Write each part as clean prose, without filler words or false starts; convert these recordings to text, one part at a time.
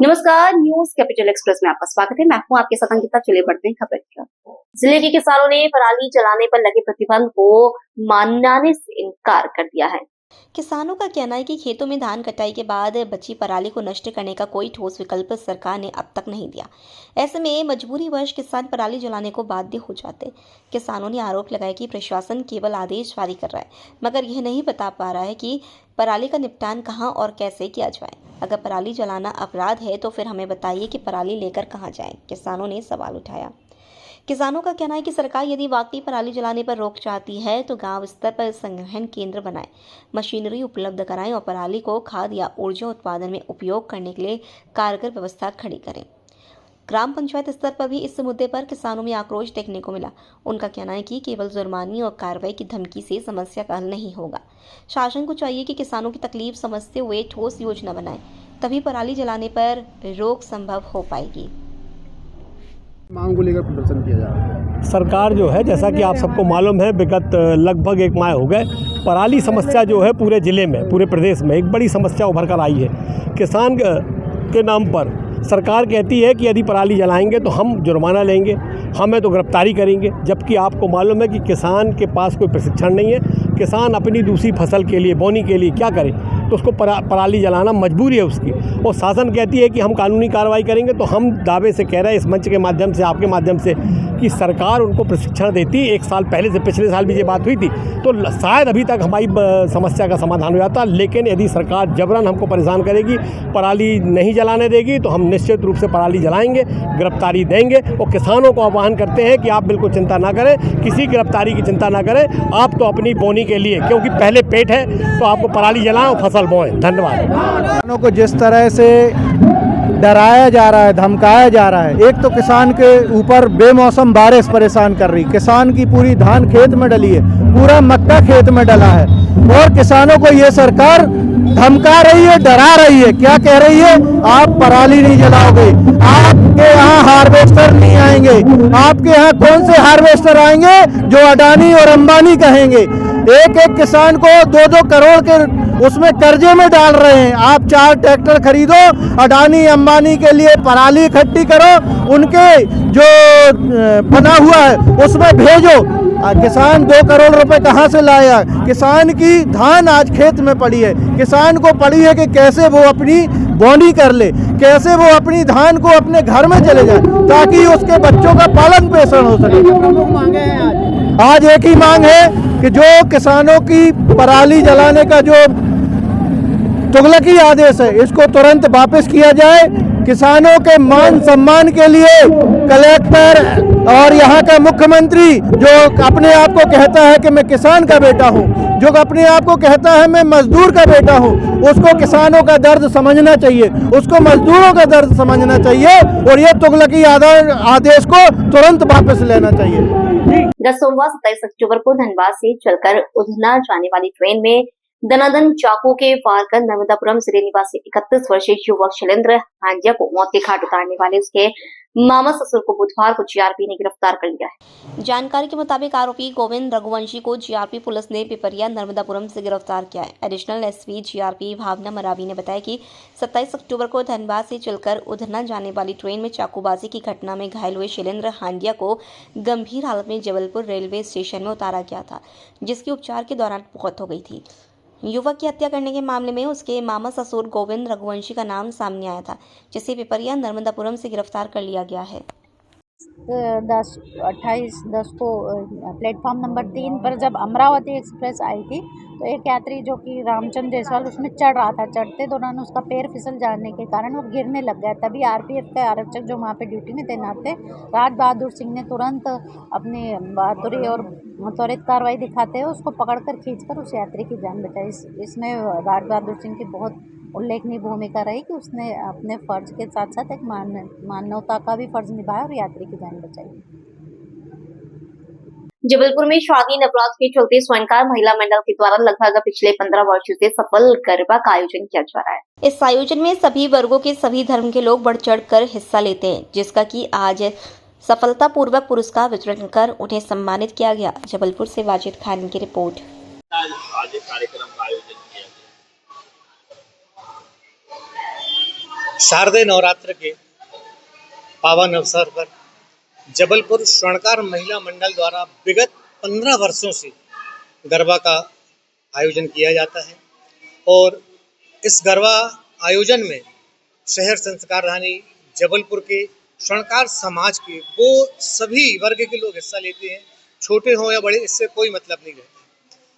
नमस्कार, news capital express में आपका स्वागत है। मैं हूं आपके साथ अंकिता। चलिए बढ़ते हैं खबर की तरफ। जिले के किसानों ने पराली जलाने पर लगे प्रतिबंध को मानने से इनकार कर दिया है। किसानों का कहना है कि खेतों में धान कटाई के बाद बची पराली को नष्ट करने का कोई ठोस विकल्प सरकार ने अब तक नहीं दिया। ऐसे में मजबूरीवश किसान पराली जलाने को बाध्य हो जाते। किसानों ने आरोप लगाया कि प्रशासन केवल आदेश जारी कर रहा है, मगर यह नहीं बता पा रहा है कि पराली का निपटान कहां और कैसे किया जाए। अगर पराली जलाना अपराध है तो फिर हमें बताइए कि पराली लेकर कहां जाएं। किसानों ने सवाल उठाया। किसानों का कहना है कि सरकार यदि वाकई पराली जलाने पर रोक चाहती है तो गांव स्तर पर संग्रहण केंद्र बनाए, मशीनरी उपलब्ध कराएं और पराली को खाद या ऊर्जा उत्पादन में उपयोग करने के लिए कारगर व्यवस्था खड़ी करें। ग्राम पंचायत स्तर पर भी इस मुद्दे पर किसानों में आक्रोश देखने को मिला। उनका कहना है कि केवल जुर्माने और कार्रवाई की धमकी से समस्या का हल नहीं होगा। शासन को चाहिए कि किसानों की तकलीफ समझते हुए ठोस योजना बनाए, तभी पराली जलाने पर रोक संभव हो पाएगी। मांग को लेकर प्रदर्शन किया जा रहा है। सरकार जो है, जैसा कि आप सबको मालूम है, विगत लगभग 1 माह हो गए पराली समस्या जो है पूरे ज़िले में, पूरे प्रदेश में एक बड़ी समस्या उभर कर आई है। किसान के नाम पर सरकार कहती है कि यदि पराली जलाएंगे तो हम जुर्माना लेंगे, हमें तो गिरफ्तारी करेंगे, जबकि आपको मालूम है कि किसान के पास कोई प्रशिक्षण नहीं है। किसान अपनी दूसरी फसल के लिए, बोनी के लिए क्या करे, तो उसको पराली जलाना मजबूरी है उसकी। और शासन कहती है कि हम कानूनी कार्रवाई करेंगे। तो हम दावे से कह रहे हैं इस मंच के माध्यम से, आपके माध्यम से, कि सरकार उनको प्रशिक्षण देती 1 साल पहले से, पिछले साल भी ये बात हुई थी, तो शायद अभी तक हमारी समस्या का समाधान हो जाता। लेकिन यदि सरकार जबरन हमको परेशान करेगी, पराली नहीं जलाने देगी, तो हम निश्चित रूप से पराली जलाएंगे, गिरफ्तारी देंगे। और किसानों को आह्वान करते हैं कि आप बिल्कुल चिंता ना करें, किसी गिरफ्तारी की चिंता ना करें। आप तो अपनी बोनी के लिए, क्योंकि पहले पेट है, तो आपको पराली जलाएं और फसल बोएं। धन्यवाद। किसानों को जिस तरह से डराया जा रहा है, धमकाया जा रहा है, एक तो किसान के ऊपर बेमौसम बारिश परेशान कर रही, किसान की पूरी धान खेत में डली है, पूरा मक्का खेत में डला है, और किसानों को ये सरकार धमका रही है, डरा रही है। क्या कह रही है? आप पराली नहीं जलाओगे, आपके यहाँ हार्वेस्टर नहीं आएंगे। आपके यहाँ कौन से हार्वेस्टर आएंगे? जो अडानी और अंबानी कहेंगे। एक एक किसान को 2-2 करोड़ के उसमें कर्जे में डाल रहे हैं। आप 4 ट्रैक्टर खरीदो, अडानी अंबानी के लिए पराली इकट्ठी करो, उनके जो बना हुआ है उसमें भेजो। किसान 2 करोड़ रुपए कहाँ से लाया? किसान की धान आज खेत में पड़ी है, किसान को पड़ी है कि कैसे वो अपनी बोनी कर ले, कैसे वो अपनी धान को अपने घर में चले जाए, ताकि उसके बच्चों का पालन पोषण हो सके। प्रमुख मांगे हैं आज एक ही मांग है कि जो किसानों की पराली जलाने का जो तुगलकी आदेश है, इसको तुरंत वापस किया जाए। किसानों के मान सम्मान के लिए कलेक्टर और यहाँ का मुख्यमंत्री, जो अपने आप को कहता है कि मैं किसान का बेटा हूँ, जो अपने आप को कहता है मैं मजदूर का बेटा हूँ, उसको किसानों का दर्द समझना चाहिए, उसको मजदूरों का दर्द समझना चाहिए, और ये तुगलकी आदेश को तुरंत वापस लेना चाहिए। गत सोमवार 27 अक्टूबर को धनबाद से चलकर उधना जाने वाली ट्रेन में दनादन चाकू के वार कर नर्मदापुरम जिले निवासी 31 वर्षीय युवक शैलेंद्र हांडिया को मौत के घाट उतारने वाले उसके मामा ससुर को बुधवार को जीआरपी ने गिरफ्तार कर लिया है। जानकारी के मुताबिक आरोपी गोविंद रघुवंशी को जीआरपी पुलिस ने पिपरिया नर्मदापुरम से गिरफ्तार किया है। एडिशनल एसपी जीआरपी भावना मरावी ने बताया कि 27 अक्टूबर को धनबाद से चलकर उधना जाने वाली ट्रेन में चाकूबाजी की घटना में घायल हुए शैलेंद्र हांडिया को गंभीर हालत में जबलपुर रेलवे स्टेशन में उतारा गया था, जिसकी उपचार के दौरान मौत हो गई थी। युवक की हत्या करने के मामले में उसके मामा ससुर गोविंद रघुवंशी का नाम सामने आया था, जिसे पिपरिया नर्मदापुरम से गिरफ्तार कर लिया गया है। 28-10 को प्लेटफॉर्म नंबर 3 पर जब अमरावती एक्सप्रेस आई थी, तो एक यात्री जो कि रामचंद्र जायसवाल उसमें चढ़ रहा था। चढ़ते दौरान उसका पैर फिसल जाने के कारण वो गिरने लग गया। तभी आरपीएफ के आरक्षक जो वहाँ पे ड्यूटी में तैनात थे, राज बहादुर सिंह ने तुरंत अपनी बहादुरी और त्वरित कार्रवाई दिखाते हुए उसको पकड़कर खींचकर उस यात्री की जान बचाई। इसमें राज बहादुर सिंह की बहुत उल्लेखनीय भूमिका रही कि उसने अपने फर्ज के साथ साथ एक मानवता का भी फर्ज निभाया और यात्री की जान बचाई। जबलपुर में शादी नवरात्र के चलते स्वयंकार महिला मंडल के द्वारा लगभग पिछले 15 वर्षों से सफल गरबा का आयोजन किया जा रहा है। इस आयोजन में सभी वर्गों के सभी धर्म के लोग बढ़ चढ़ कर हिस्सा लेते हैं, जिसका कि आज सफलतापूर्वक पुरस्कार वितरण कर उन्हें सम्मानित किया गया। जबलपुर से वाजिद खान की रिपोर्ट। आज कार्यक्रम का आयोजन किया गया। शारदीय नवरात्र के पावन अवसर पर जबलपुर स्वर्णकार महिला मंडल द्वारा विगत 15 वर्षों से गरबा का आयोजन किया जाता है और इस गरबा आयोजन में शहर संस्कार रानी जबलपुर के स्वर्णकार समाज के वो सभी वर्ग के लोग हिस्सा लेते हैं, छोटे हों या बड़े, इससे कोई मतलब नहीं रहता।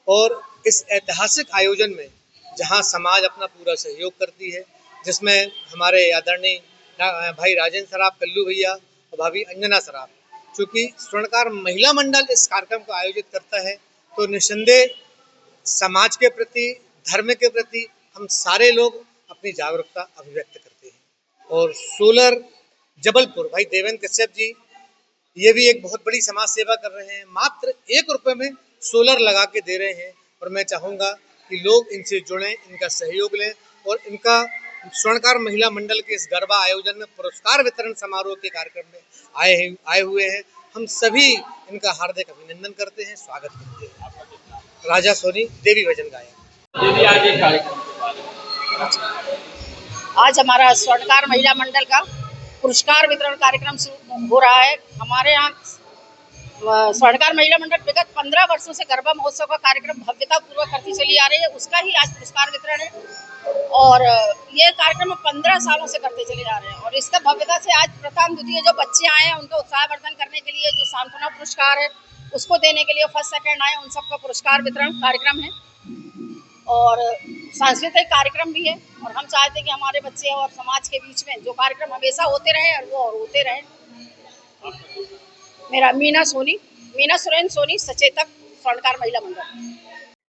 और इस ऐतिहासिक आयोजन में जहां समाज अपना पूरा सहयोग करती है, जिसमें हमारे आदरणीय भाई राजेंद्र सराफ कल्लू भैया और भाभी अंजना सराफ, चूँकि स्वर्णकार महिला मंडल इस कार्यक्रम को आयोजित करता है तो निस्संदेह समाज के प्रति, धर्म के प्रति हम सारे लोग अपनी जागरूकता अभिव्यक्त करते हैं। और सोलर जबलपुर भाई देवेंद्र कश्यप जी, ये भी एक बहुत बड़ी समाज सेवा कर रहे हैं, मात्र 1 रुपये में सोलर लगा के दे रहे हैं। और मैं चाहूँगा कि लोग इनसे जुड़ें, इनका सहयोग लें और इनका स्वर्णकार महिला मंडल के इस गरबा आयोजन में पुरस्कार वितरण समारोह के कार्यक्रम में आए हुए हैं। हम सभी इनका हार्दिक अभिनंदन करते हैं, स्वागत करते हैं। राजा सोनी, देवी भजन गायक। आज हमारा स्वर्णकार महिला मंडल का पुरस्कार वितरण कार्यक्रम शुरू हो रहा है। हमारे यहाँ स्वर्णकार महिला मंडल विगत 15 वर्षों से गरबा महोत्सव का कार्यक्रम भव्यता पूर्वक करती चली आ रही है, उसका ही आज पुरस्कार वितरण है। और ये कार्यक्रम 15 सालों से करते चले जा रहे हैं और इसका भव्यता से आज प्रथम द्वितीय जो बच्चे आए हैं उनका उत्साहवर्धन करने के लिए जो सांत्वना पुरस्कार है उसको देने के लिए फर्स्ट सेकंड आए, उन सबका पुरस्कार वितरण कार्यक्रम है। और सांस्कृतिक कार्यक्रम भी है और हम चाहते हैं कि हमारे बच्चे और समाज के बीच में जो कार्यक्रम हमेशा होते रहे और वो और होते रहे। मेरा मीना सुरेन सोनी, सचेतक, स्वर्णकार महिला मंडल।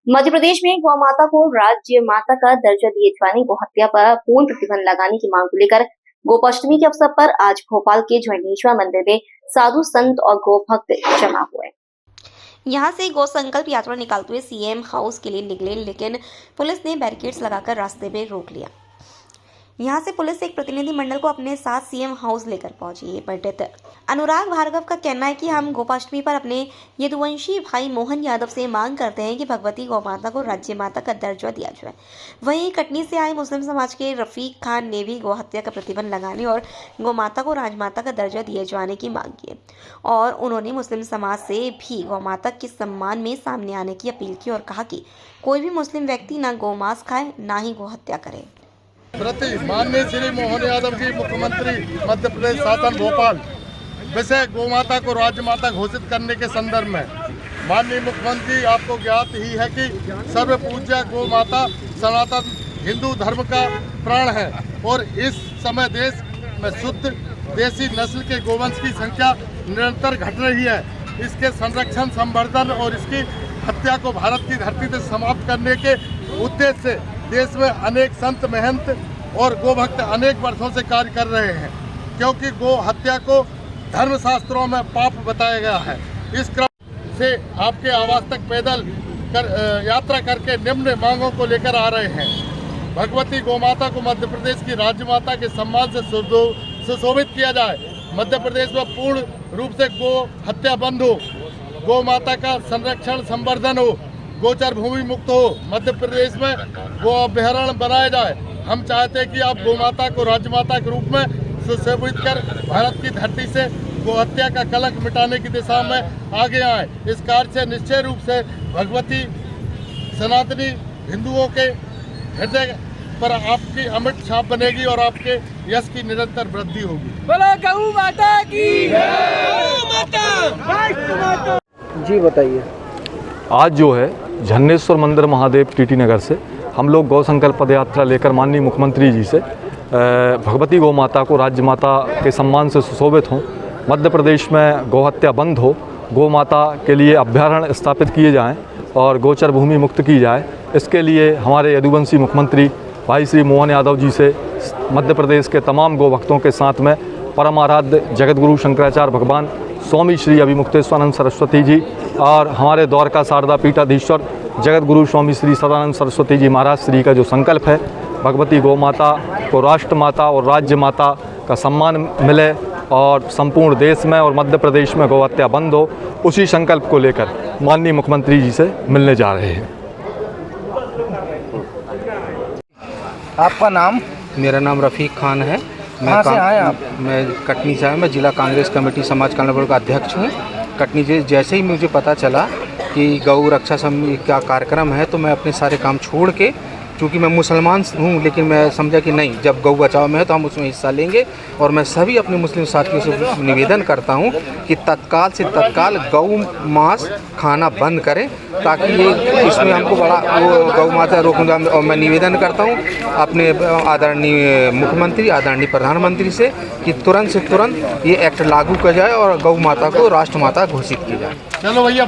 मध्य प्रदेश में गौ माता को राज्य माता का दर्जा दिए जाने को हत्या पर पूर्ण प्रतिबंध लगाने की मांग को लेकर गोपाष्टमी के अवसर पर आज भोपाल के जैनेश्वर मंदिर में साधु संत और गौ भक्त जमा हुए। यहां से गौ संकल्प यात्रा निकालते हुए सीएम हाउस के लिए निकले, लेकिन पुलिस ने बैरिकेड्स लगाकर रास्ते में रोक लिया। यहां से पुलिस एक प्रतिनिधि मंडल को अपने साथ सीएम हाउस लेकर पहुंची। ये पंडित अनुराग भार्गव का कहना है कि हम गोपाष्टमी पर अपने यदुवंशी भाई मोहन यादव से मांग करते हैं कि भगवती गौ माता को राज्य माता का दर्जा दिया जाए। वहीं कटनी से आए मुस्लिम समाज के रफीक खान ने भी गौ हत्या का प्रतिबंध लगाने और गौ माता को राजमाता का दर्जा दिए जाने की मांग की और उन्होंने मुस्लिम समाज से भी गौ माता के सम्मान में सामने आने की अपील की और कहा कि कोई भी मुस्लिम व्यक्ति ना गौ मांस खाए, ना ही गौ हत्या करे। प्रति माननीय श्री मोहन यादव जी, मुख्यमंत्री मध्य प्रदेश शासन भोपाल, विषय गौ माता को राज्य माता घोषित करने के संदर्भ में माननीय मुख्यमंत्री, आपको ज्ञात ही है कि सर्व पूज्य गौ माता सनातन हिंदू धर्म का प्राण है और इस समय देश में शुद्ध देसी नस्ल के गोवंश की संख्या निरंतर घट रही है। इसके संरक्षण, संवर्धन और इसकी हत्या को भारत की धरती से समाप्त करने के उद्देश्य से देश में अनेक संत महंत और गोभक्त अनेक वर्षों से कार्य कर रहे हैं, क्योंकि गो हत्या को धर्मशास्त्रों में पाप बताया गया है। इस क्रम से आपके आवास तक पैदल यात्रा करके निम्न मांगों को लेकर आ रहे हैं। भगवती गौ माता को मध्य प्रदेश की राज्य माता के सम्मान से सुशोभित किया जाए। मध्य प्रदेश में पूर्ण रूप से गो हत्या बंद हो, गौ माता का संरक्षण, संवर्धन हो, गोचर भूमि मुक्त हो, मध्य प्रदेश में गो अभयारण्य बनाया जाए। हम चाहते हैं कि आप गौ माता को राज्य माता के रूप में सुशोभित कर भारत की धरती से गो हत्या का कलंक मिटाने की दिशा में आगे आए। इस कार्य से निश्चय रूप से भगवती सनातनी हिंदुओं के हृदय पर आपकी अमिट छाप बनेगी और आपके यश की निरंतर वृद्धि होगी। बोलो गौ माता की जय। जी बताइए। आज जो है झन्नेश्वर मंदिर महादेव टीटी नगर से हम लोग गौ संकल्प पद यात्रा लेकर माननीय मुख्यमंत्री जी से भगवती गौ माता को राज्य माता के सम्मान से सुशोभित हों, मध्य प्रदेश में गौ हत्या बंद हो, गौ माता के लिए अभयारण्य स्थापित किए जाएं और गोचर भूमि मुक्त की जाए। इसके लिए हमारे यदुवंशी मुख्यमंत्री भाई श्री मोहन यादव जी से मध्य प्रदेश के तमाम गौ भक्तों के साथ में परम आराध्य जगतगुरु शंकराचार्य भगवान स्वामी श्री अभिमुक्तेश्वरानंद सरस्वती जी और हमारे द्वारका शारदा पीठाधीश्वर जगतगुरु स्वामी श्री सदानंद सरस्वती जी महाराज श्री का जो संकल्प है, भगवती गौ माता को राष्ट्र माता और राज्य माता का सम्मान मिले और संपूर्ण देश में और मध्य प्रदेश में गौ हत्या बंद हो, उसी संकल्प को लेकर माननीय मुख्यमंत्री जी से मिलने जा रहे हैं। आपका नाम? मेरा नाम रफ़ीक खान है। कहाँ से आए आप? मैं कटनी से आया। मैं जिला कांग्रेस कमेटी समाज कल्याण बोर्ड का अध्यक्ष हूँ कटनी से। जैसे ही मुझे पता चला कि गौ रक्षा समिति का कार्यक्रम है तो मैं अपने सारे काम छोड़ के, चूँकि मैं मुसलमान हूँ, लेकिन मैं समझा कि नहीं, जब गौ बचाव में है तो हम उसमें हिस्सा लेंगे। और मैं सभी अपने मुस्लिम साथियों से निवेदन करता हूँ कि तत्काल से तत्काल गौ मांस खाना बंद करें, ताकि ये इसमें हमको बड़ा वो गौ माता रोकूंगा। और मैं निवेदन करता हूँ अपने आदरणीय मुख्यमंत्री, आदरणीय प्रधानमंत्री से कि तुरंत से तुरंत ये एक्ट लागू किया जाए और गौ माता को राष्ट्रमाता घोषित किया जाए। चलो भैया।